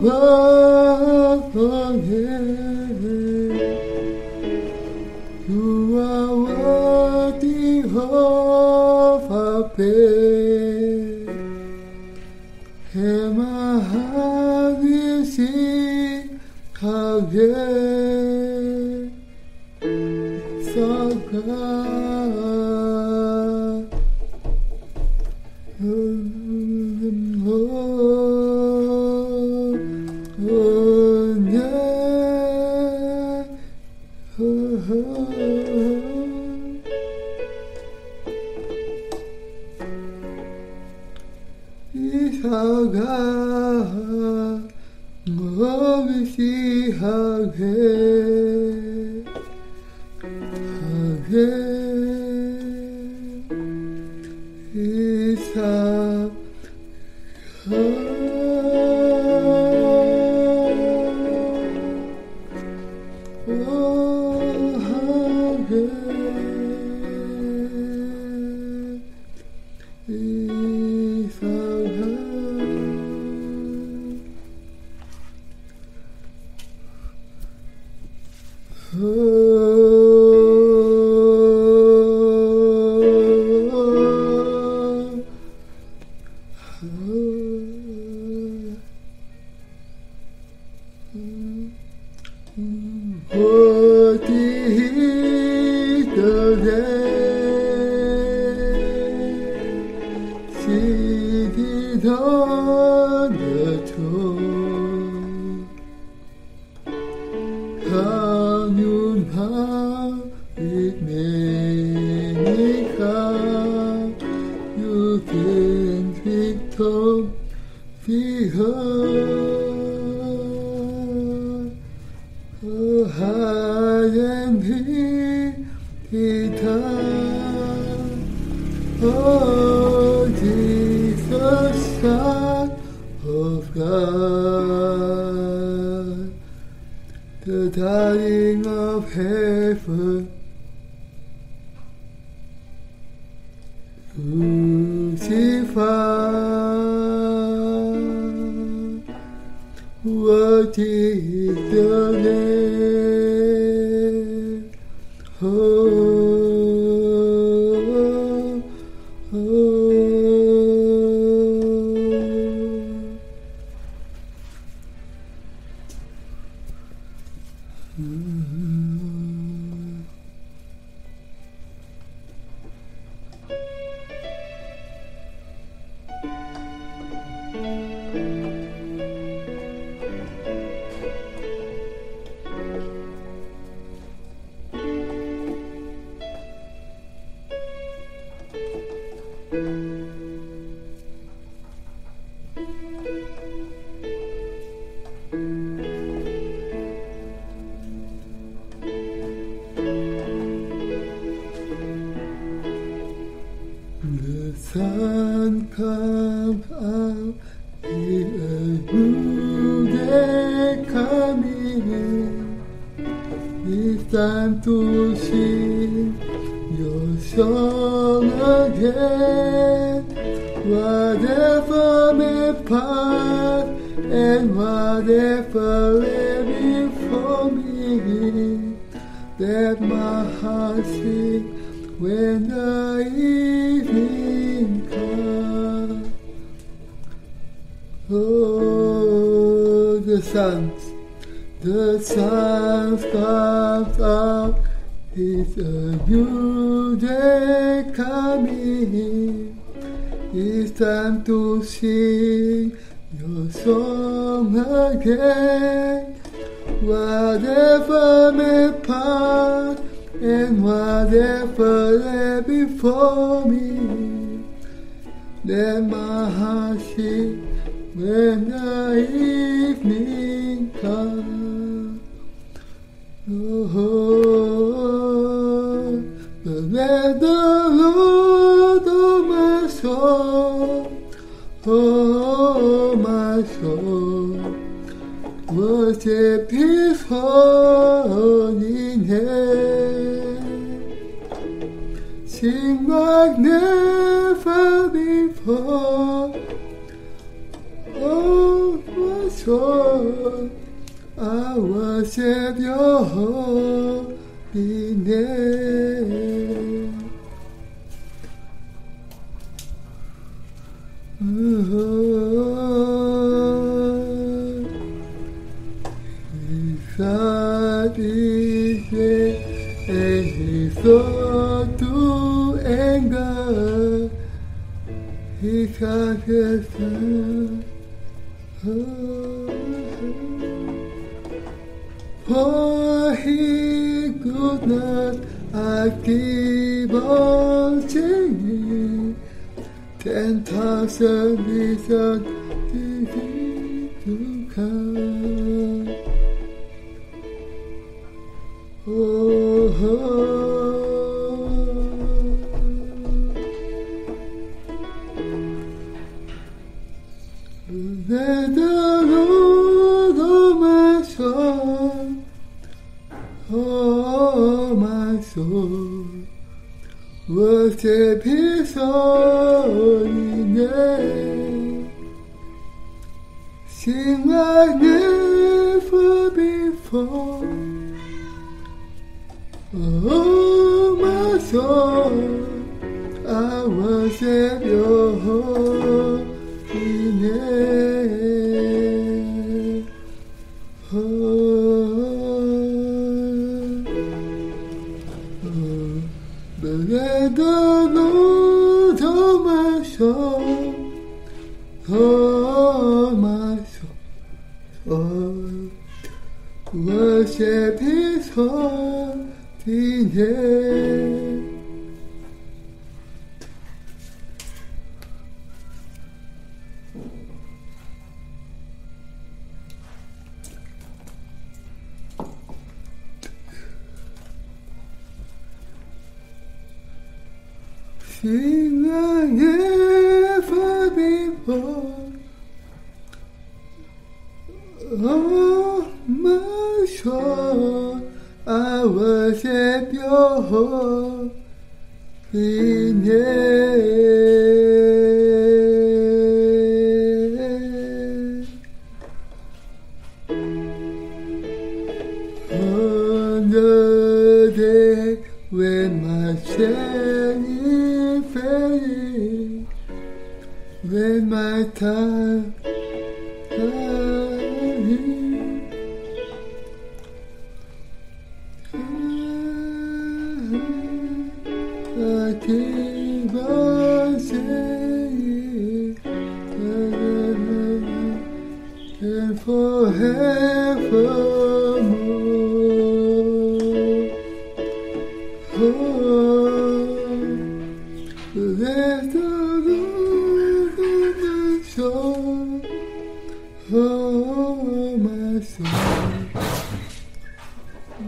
You are worthy of our praise. And my heart will sing how great is our God. Is our God, oh, we see how great is our God. Oh, how great is our God. What is the day seated on the throne? 강윤한 with many come, you gain victory heard. Oh, high and hidden, oh, Jesus, Son of God, the darling of heaven, crucified, worthy is the Lamb. Oh, oh, oh. The sun comes out, in a new day coming. It's time to sing your song again. Whatever may pass and whatever lay before me, let my heart sing when the evening comes. Oh, the sun comes out. It's a new day coming. It's time to sing your song again. Whatever may pass and whatever lay before me, let my heart sing when the evening comes. Oh, let the Lord, oh my soul, oh my soul, worship His holy name. Sing like never before. Oh, my soul. worship your holy name. God is there, and He sought to anger. He got His Son. For He could not keep on singing. 10,000 reasons to come. Let the Lord, oh my soul, worship His holy name. Sing like never before. Oh my soul, I worship your holy name. Bless the Lord, oh my soul, oh my soul, worship His holy name. Sing like never before. Oh my soul, I worship your holy name. On the day when my strength is fading, when my time I keep on saying and forevermore. Let the Lord of my soul, oh my soul,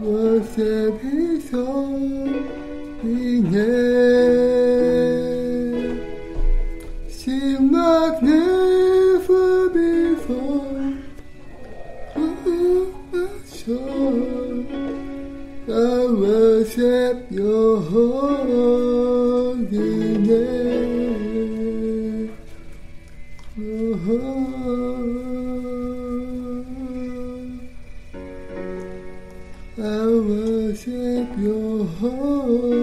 worship His holy name. Sing like never before. Oh my soul, I worship your holy name. I worship your holy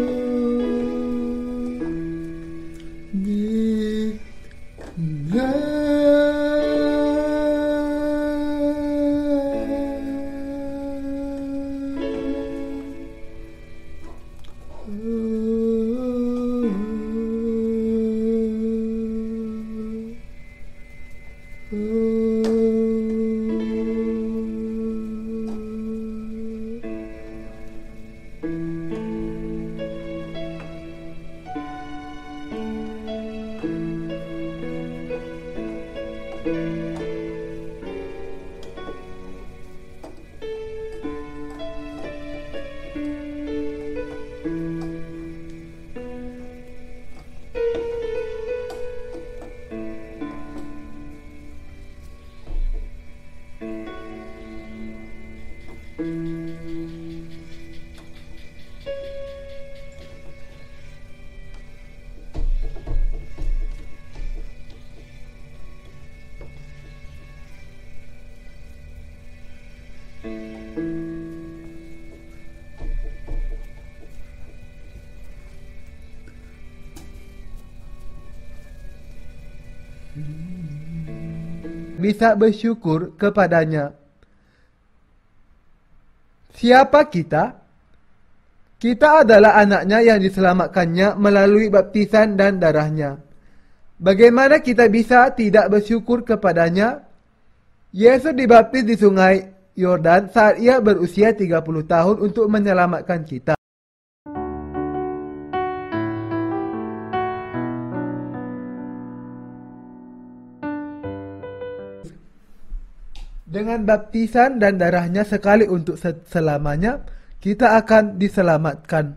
name. bisa bersyukur kepadanya. Siapa kita? Kita adalah anaknya yang diselamatkannya melalui baptisan dan darahnya. Bagaimana kita bisa tidak bersyukur kepadanya? Yesus dibaptis di sungai Yordan saat ia berusia 30 tahun untuk menyelamatkan kita. Dengan baptisan dan darahnya sekali untuk selamanya, kita akan diselamatkan.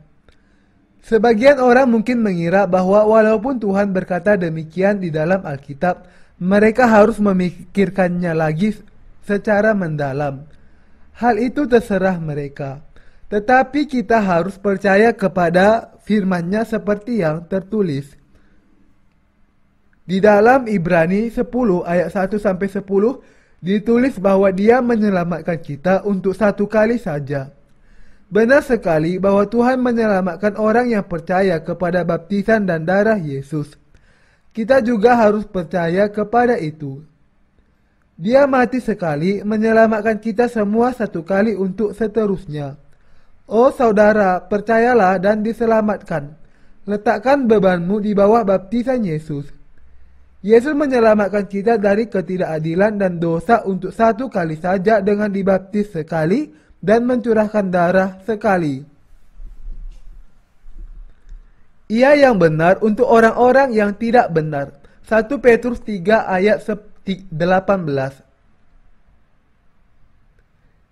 Sebagian orang mungkin mengira bahwa walaupun Tuhan berkata demikian di dalam Alkitab, mereka harus memikirkannya lagi secara mendalam. Hal itu terserah mereka. Tetapi kita harus percaya kepada firman-Nya seperti yang tertulis. Di dalam Ibrani 10 ayat 1-10 ditulis bahwa Dia menyelamatkan kita untuk satu kali saja. Benar sekali bahwa Tuhan menyelamatkan orang yang percaya kepada baptisan dan darah Yesus. Kita juga harus percaya kepada itu. Dia mati sekali menyelamatkan kita semua satu kali untuk seterusnya. Oh saudara, percayalah dan diselamatkan. Letakkan bebanmu di bawah baptisan Yesus. Yesus menyelamatkan kita dari ketidakadilan dan dosa untuk satu kali saja dengan dibaptis sekali dan mencurahkan darah sekali. Ia yang benar untuk orang-orang yang tidak benar. 1 Petrus 3 ayat 18.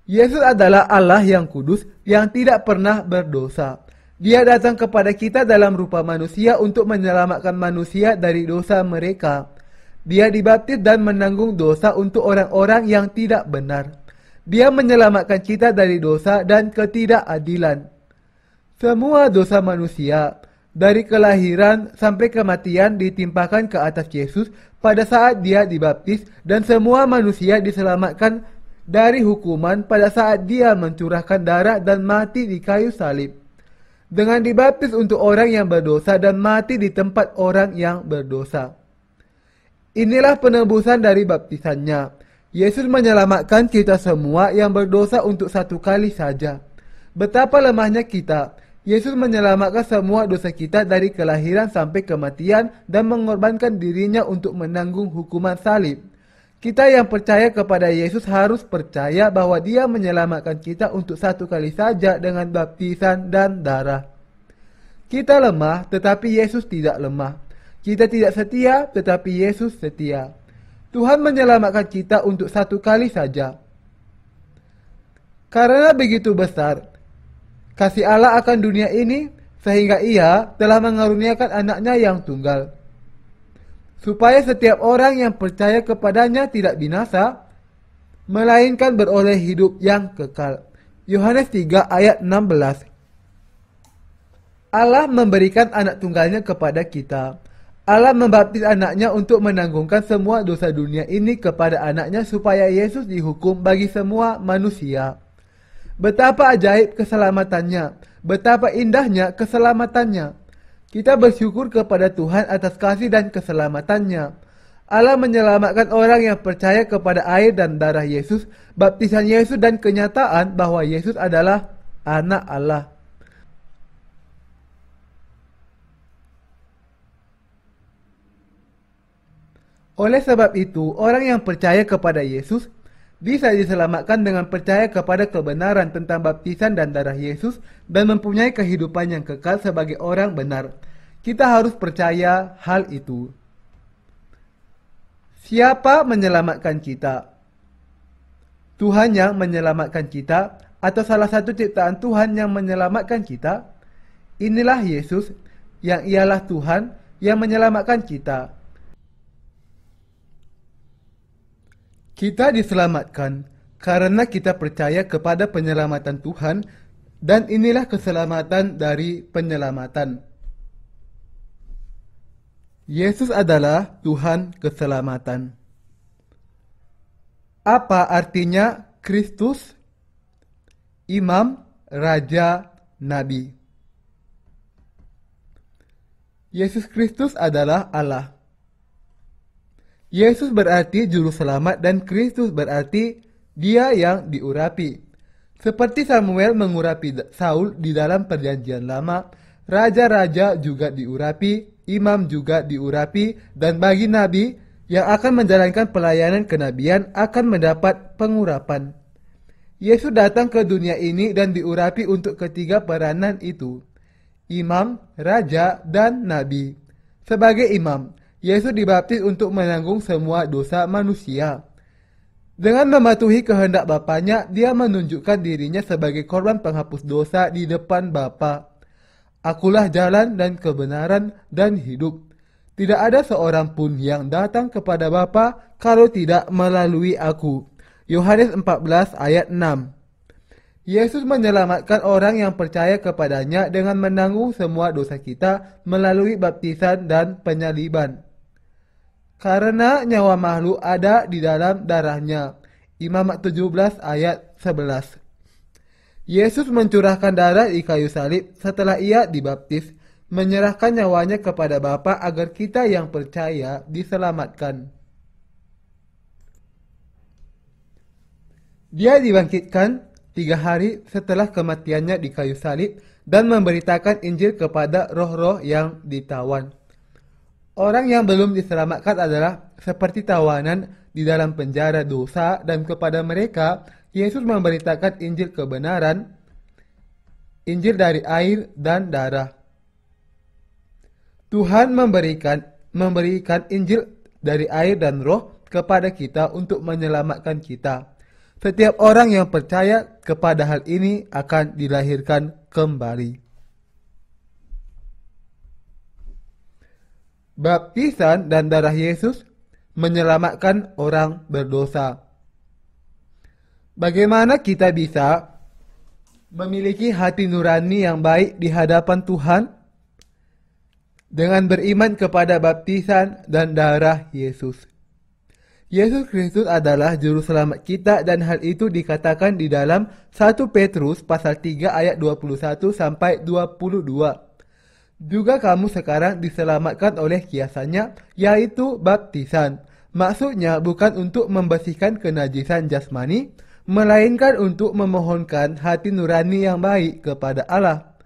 Yesus adalah Allah yang kudus yang tidak pernah berdosa. Dia datang kepada kita dalam rupa manusia untuk menyelamatkan manusia dari dosa mereka. Dia dibaptis dan menanggung dosa untuk orang-orang yang tidak benar. Dia menyelamatkan kita dari dosa dan ketidakadilan. Semua dosa manusia, dari kelahiran sampai kematian ditimpakan ke atas Yesus pada saat Dia dibaptis, dan semua manusia diselamatkan dari hukuman pada saat Dia mencurahkan darah dan mati di kayu salib. Dengan dibaptis untuk orang yang berdosa dan mati di tempat orang yang berdosa. Inilah penebusan dari baptisannya. Yesus menyelamatkan kita semua yang berdosa untuk satu kali saja. Betapa lemahnya kita. Yesus menyelamatkan semua dosa kita dari kelahiran sampai kematian dan mengorbankan dirinya untuk menanggung hukuman salib. Kita yang percaya kepada Yesus harus percaya bahwa Dia menyelamatkan kita untuk satu kali saja dengan baptisan dan darah. Kita lemah, tetapi Yesus tidak lemah. Kita tidak setia, tetapi Yesus setia. Tuhan menyelamatkan kita untuk satu kali saja. Karena begitu besar kasih Allah akan dunia ini, sehingga Ia telah mengaruniakan anaknya yang tunggal, supaya setiap orang yang percaya kepadanya tidak binasa, melainkan beroleh hidup yang kekal. Yohanes 3 ayat 16. Allah memberikan anak tunggalnya kepada kita. Allah membaptis anaknya untuk menanggungkan semua dosa dunia ini kepada anaknya supaya Yesus dihukum bagi semua manusia. Betapa ajaib keselamatannya, betapa indahnya keselamatannya. Kita bersyukur kepada Tuhan atas kasih dan keselamatannya. Allah menyelamatkan orang yang percaya kepada air dan darah Yesus, baptisan Yesus dan kenyataan bahwa Yesus adalah anak Allah. Oleh sebab itu, orang yang percaya kepada Yesus bisa diselamatkan dengan percaya kepada kebenaran tentang baptisan dan darah Yesus dan mempunyai kehidupan yang kekal sebagai orang benar. Kita harus percaya hal itu. Siapa menyelamatkan kita? Tuhan yang menyelamatkan kita atau salah satu ciptaan Tuhan yang menyelamatkan kita? Inilah Yesus yang ialah Tuhan yang menyelamatkan kita. Kita diselamatkan karena kita percaya kepada penyelamatan Tuhan, dan inilah keselamatan dari penyelamatan. Yesus adalah Tuhan keselamatan. Apa artinya Kristus? Imam, Raja, Nabi. Yesus Kristus adalah Allah. Yesus berarti juru selamat dan Kristus berarti dia yang diurapi. Seperti Samuel mengurapi Saul di dalam perjanjian lama, raja-raja juga diurapi, imam juga diurapi, dan bagi nabi yang akan menjalankan pelayanan kenabian akan mendapat pengurapan. Yesus datang ke dunia ini dan diurapi untuk ketiga peranan itu: imam, raja, dan nabi. Sebagai imam, Yesus dibaptis untuk menanggung semua dosa manusia. Dengan mematuhi kehendak Bapanya, dia menunjukkan dirinya sebagai korban penghapus dosa di depan Bapa. Akulah jalan dan kebenaran dan hidup. Tidak ada seorang pun yang datang kepada Bapa kalau tidak melalui aku. Yohanes 14 ayat 6. Yesus menyelamatkan orang yang percaya kepadanya dengan menanggung semua dosa kita melalui baptisan dan penyaliban. Karena nyawa makhluk ada di dalam darahnya. Imamat 17 ayat 11. Yesus mencurahkan darah di kayu salib setelah ia dibaptis, menyerahkan nyawanya kepada Bapa agar kita yang percaya diselamatkan. Dia dibangkitkan 3 hari setelah kematiannya di kayu salib dan memberitakan Injil kepada roh-roh yang ditawan. Orang yang belum diselamatkan adalah seperti tawanan di dalam penjara dosa, dan kepada mereka Yesus memberitakan Injil kebenaran, Injil dari air dan darah. Tuhan memberikan Injil dari air dan roh kepada kita untuk menyelamatkan kita. Setiap orang yang percaya kepada hal ini akan dilahirkan kembali. Baptisan dan darah Yesus menyelamatkan orang berdosa. Bagaimana kita bisa memiliki hati nurani yang baik di hadapan Tuhan? Dengan beriman kepada baptisan dan darah Yesus. Yesus Kristus adalah juru selamat kita, dan hal itu dikatakan di dalam 1 Petrus pasal 3 ayat 21 sampai 22. Juga kamu sekarang diselamatkan oleh kiasannya, yaitu baptisan. Maksudnya bukan untuk membersihkan kenajisan jasmani, melainkan untuk memohonkan hati nurani yang baik kepada Allah.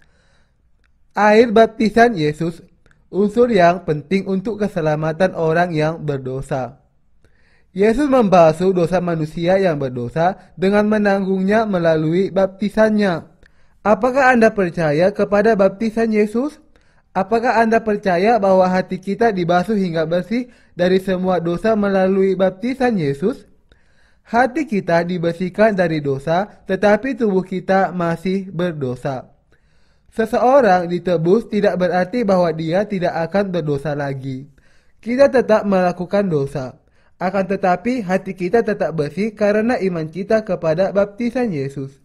Air baptisan Yesus, unsur yang penting untuk keselamatan orang yang berdosa. Yesus membasuh dosa manusia yang berdosa dengan menanggungnya melalui baptisannya. Apakah Anda percaya kepada baptisan Yesus? Apakah Anda percaya bahwa hati kita dibasuh hingga bersih dari semua dosa melalui baptisan Yesus? Hati kita dibersihkan dari dosa, tetapi tubuh kita masih berdosa. Seseorang ditebus tidak berarti bahwa dia tidak akan berdosa lagi. Kita tetap melakukan dosa. Akan tetapi hati kita tetap bersih karena iman kita kepada baptisan Yesus.